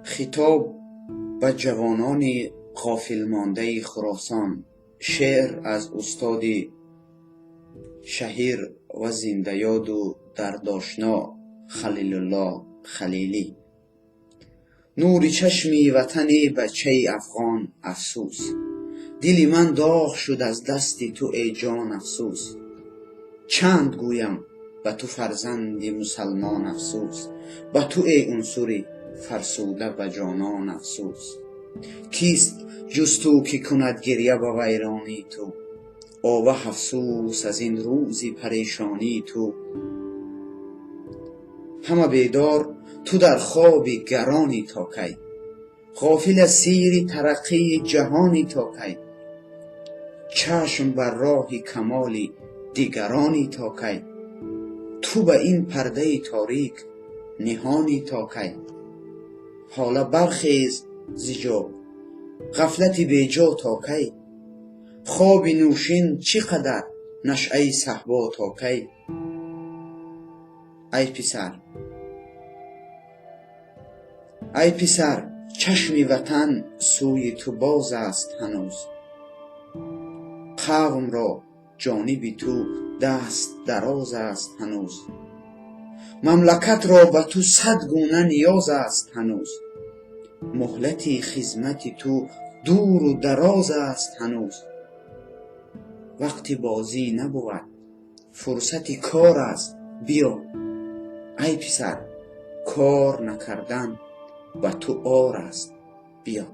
خطاب به جوانان غافل مانده خراسان. شعر از استاد شهیر و زنده یاد و دردآشنا خلیل الله خلیلی. نور چشم وطن بچه افغان افسوس، دل من داغ شد از دست تو ای جان افسوس. چند گویم به تو فرزند مسلمان افسوس، به تو ای عنصر فرسوده و جانان افسوس. کیست جز تو که کند گریه به ویرانی تو، آوه افسوس از این روز پریشانی تو. همه بیدار تو در خواب گرانی تا کی، غافل از سیر ترقی جهانی تا کی. چشم بر راه کمال دیگرانی تا کی، تو به این پرده تاریک نهانی تا کی. حالا برخیز ز جا غفلت بیجا تا کی، خواب نوشین چقدر نشأه صهبا تا کی. ای پسر چشم وطن سوی تو باز است هنوز، قوم را جانب تو دست دراز است هنوز. مملکت را به تو 100 گونه نیاز است هنوز، مهلت خدمت تو دور و دراز است هنوز. وقت بازی نبود فرصت کار است بیا، ای پسر کار نکردن به تو عار است بیا.